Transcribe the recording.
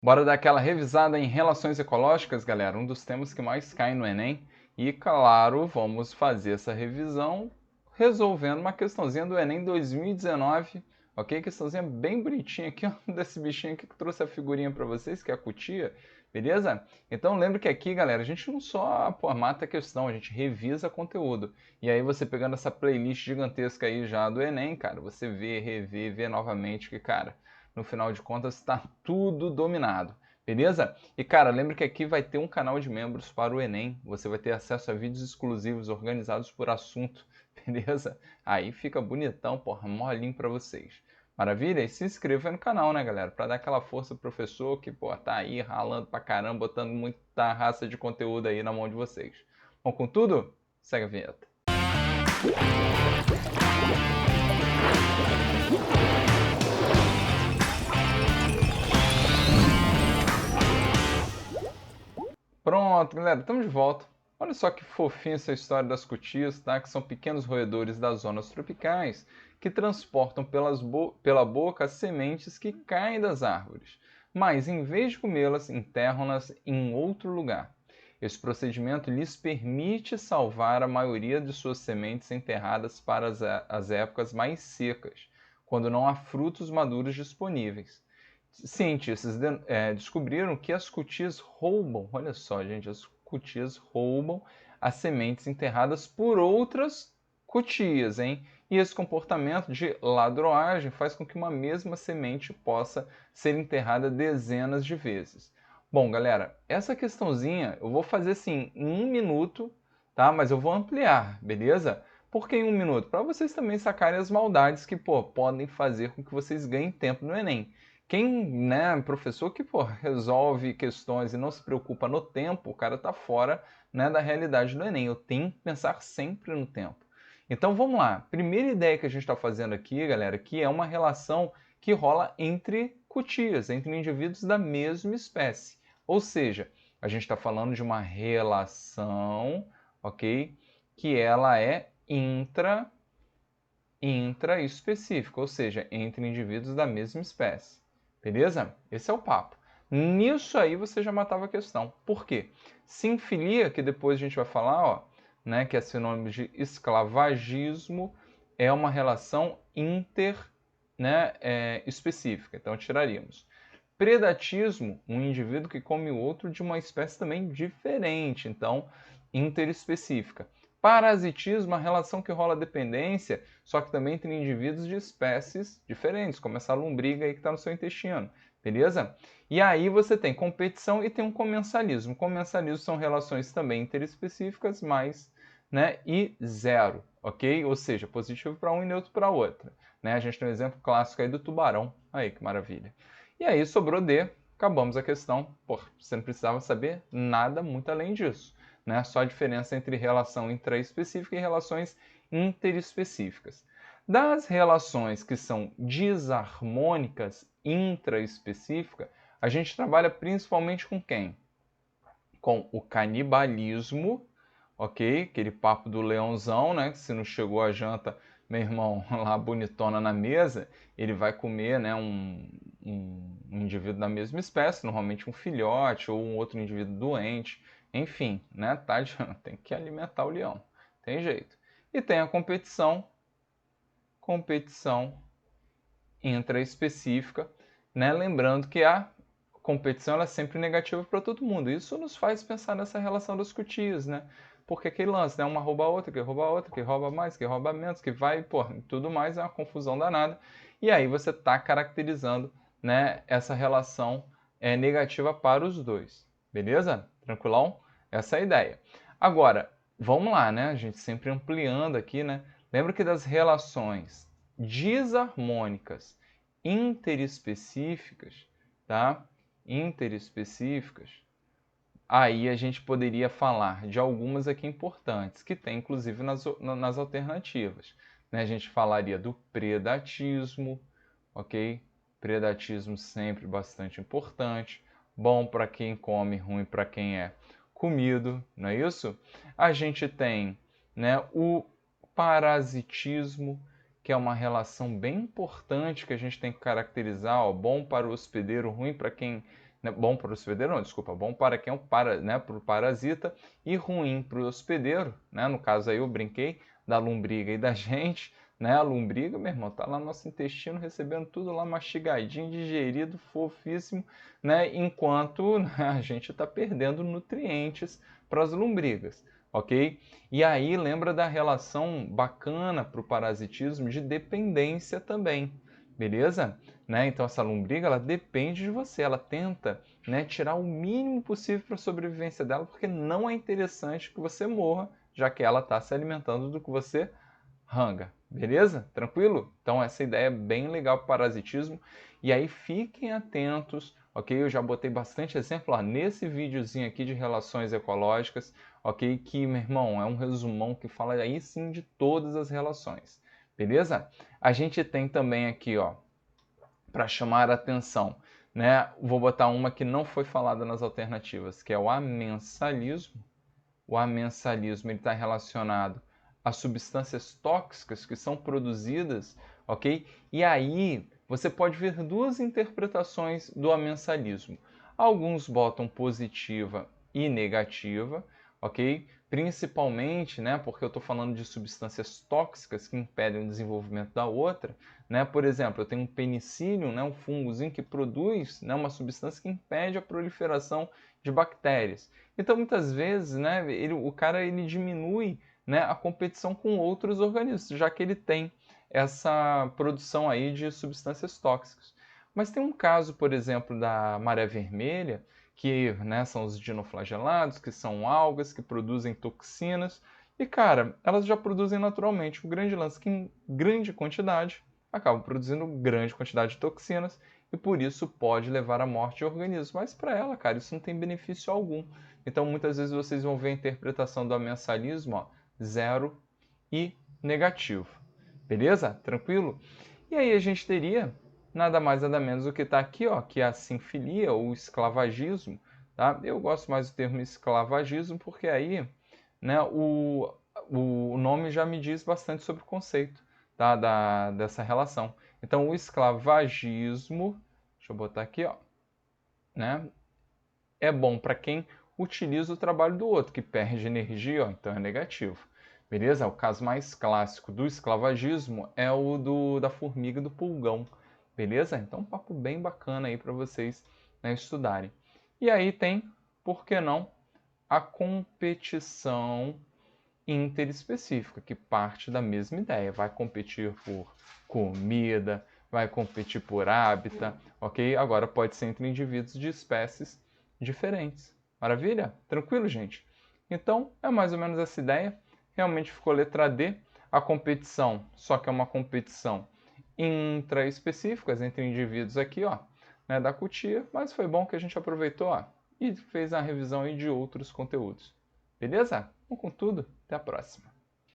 Bora dar aquela revisada em relações ecológicas, galera, um dos temas que mais cai no Enem. E, claro, vamos fazer essa revisão resolvendo uma questãozinha do Enem 2019, ok? Questãozinha bem bonitinha aqui, ó, desse bichinho aqui que trouxe a figurinha para vocês, que é a cutia, beleza? Então lembra que aqui, galera, a gente não só mata a questão, a gente revisa conteúdo. E aí você pegando essa playlist gigantesca aí já do Enem, cara, você vê, revê, vê novamente que, cara, no final de contas está tudo dominado, beleza? E cara, lembre que aqui vai ter um canal de membros para o Enem, você vai ter acesso a vídeos exclusivos organizados por assunto, beleza? Aí fica bonitão, porra, molinho para vocês. Maravilha? E se inscreva no canal, né, galera? Para dar aquela força pro professor que, pô, tá aí ralando pra caramba, botando muita raça de conteúdo aí na mão de vocês. Bom, com tudo, segue a vinheta. Pronto, galera, estamos de volta. Olha só que fofinha essa história das cutias, tá? Que são pequenos roedores das zonas tropicais que transportam pela boca as sementes que caem das árvores, mas em vez de comê-las, enterram-nas em outro lugar. Esse procedimento lhes permite salvar a maioria de suas sementes enterradas para as épocas mais secas, quando não há frutos maduros disponíveis. Cientistas descobriram que as cutias roubam, olha só, gente, as cutias roubam as sementes enterradas por outras cutias, hein? E esse comportamento de ladroagem faz com que uma mesma semente possa ser enterrada dezenas de vezes. Bom, galera, essa questãozinha eu vou fazer assim em 1 minuto, tá? Mas eu vou ampliar, beleza? Por que em 1 minuto? Para vocês também sacarem as maldades que, pô, podem fazer com que vocês ganhem tempo no Enem. Quem, né, professor que, pô, resolve questões e não se preocupa no tempo, o cara tá fora, né, da realidade do Enem. Eu tenho que pensar sempre no tempo. Então vamos lá. Primeira ideia que a gente está fazendo aqui, galera, que é uma relação que rola entre cutias, entre indivíduos da mesma espécie. Ou seja, a gente está falando de uma relação, ok, que ela é intraespecífica, ou seja, entre indivíduos da mesma espécie. Beleza? Esse é o papo. Nisso aí você já matava a questão. Por quê? Sinfilia, que depois a gente vai falar, ó, né, que é sinônimo de esclavagismo, é uma relação específica. Então tiraríamos. Predatismo, um indivíduo que come o outro de uma espécie também diferente, então interespecífica. Parasitismo, a relação que rola dependência, só que também entre indivíduos de espécies diferentes, como essa lombriga aí que está no seu intestino, beleza? E aí você tem competição e tem um comensalismo. Comensalismo são relações também interespecíficas, mas, né, e zero, ok? Ou seja, positivo para um e neutro para outra. Né? A gente tem um exemplo clássico aí do tubarão. Aí, que maravilha. E aí sobrou D, acabamos a questão. Pô, você não precisava saber nada muito além disso. Né? Só a diferença entre relação intraespecífica e relações interespecíficas. Das relações que são desarmônicas intraespecíficas, a gente trabalha principalmente com quem? Com o canibalismo, ok? Aquele papo do leãozão, né? Que se não chegou a janta, meu irmão, lá bonitona na mesa, ele vai comer, né, um indivíduo da mesma espécie, normalmente um filhote ou um outro indivíduo doente, enfim, né? Tá, tem que alimentar o leão, tem jeito. E tem a competição intraespecífica, né? Lembrando que a competição ela é sempre negativa para todo mundo. Isso nos faz pensar nessa relação das cutias, né? Porque aquele lance, né? Uma rouba a outra, que rouba mais, que rouba menos, que vai, pô, tudo mais é uma confusão danada. E aí você está caracterizando, né, essa relação negativa para os dois. Beleza? Tranquilão? Essa é a ideia. Agora, vamos lá, né? A gente sempre ampliando aqui, né? Lembra que das relações desarmônicas interespecíficas, tá? Interespecíficas, aí a gente poderia falar de algumas aqui importantes, que tem inclusive nas alternativas. Né? A gente falaria do predatismo, ok? Predatismo sempre bastante importante, bom para quem come, ruim para quem é comido, não é isso? A gente tem, né, o parasitismo, que é uma relação bem importante que a gente tem que caracterizar, ó, bom para o hospedeiro, ruim para quem né? Bom para o hospedeiro, não, desculpa, bom para quem é né, para o parasita e ruim para o hospedeiro, né? No caso aí eu brinquei da lombriga e da gente, né? A lombriga, meu irmão, tá lá no nosso intestino recebendo tudo lá mastigadinho, digerido, fofíssimo, né? Enquanto né, a gente está perdendo nutrientes para as lombrigas, ok? E aí lembra da relação bacana para o parasitismo de dependência também, beleza? Né? Então essa lombriga ela depende de você, ela tenta, né, tirar o mínimo possível para a sobrevivência dela, porque não é interessante que você morra, já que ela está se alimentando do que você ranga, beleza? Tranquilo? Então essa ideia é bem legal para o parasitismo. E aí fiquem atentos, ok? Eu já botei bastante exemplo ó, nesse videozinho aqui de relações ecológicas, ok? Que, meu irmão, é um resumão que fala aí sim de todas as relações, beleza? A gente tem também aqui, ó, para chamar a atenção, né? Vou botar uma que não foi falada nas alternativas, que é o amensalismo. O amensalismo está relacionado a substâncias tóxicas que são produzidas, ok? E aí você pode ver duas interpretações do amensalismo. Alguns botam positiva e negativa, ok? Principalmente, né, porque eu estou falando de substâncias tóxicas que impedem o desenvolvimento da outra, né? Por exemplo, eu tenho um penicílio, né, um fungozinho que produz, né, uma substância que impede a proliferação de bactérias. Então, muitas vezes, né, o cara ele diminui, né, a competição com outros organismos, já que ele tem essa produção aí de substâncias tóxicas. Mas tem um caso, por exemplo, da maré vermelha, que né, são os dinoflagelados, que são algas que produzem toxinas. E, cara, elas já produzem naturalmente. O grande lance é que em grande quantidade acabam produzindo grande quantidade de toxinas e por isso pode levar à morte de organismos. Mas para ela, cara, isso não tem benefício algum. Então, muitas vezes vocês vão ver a interpretação do amensalismo, ó, zero e negativo. Beleza? Tranquilo? E aí a gente teria nada mais nada menos do que está aqui, ó, que é a sinfilia ou esclavagismo. Tá? Eu gosto mais do termo esclavagismo porque aí né, o nome já me diz bastante sobre o conceito tá, dessa relação. Então, o esclavagismo, deixa eu botar aqui, ó, né, é bom para quem utiliza o trabalho do outro, que perde energia, ó, então é negativo. Beleza? O caso mais clássico do esclavagismo é o da formiga e do pulgão. Beleza? Então, um papo bem bacana aí para vocês né, estudarem. E aí tem, por que não, a competição interespecífica, que parte da mesma ideia. Vai competir por comida, vai competir por hábitat, ok? Agora pode ser entre indivíduos de espécies diferentes. Maravilha? Tranquilo, gente? Então, é mais ou menos essa ideia. Realmente ficou letra D. A competição, só que é uma competição intraespecífica entre indivíduos aqui, ó, né, da cutia, mas foi bom que a gente aproveitou, ó, e fez a revisão aí de outros conteúdos. Beleza? Vamos com tudo. Até a próxima.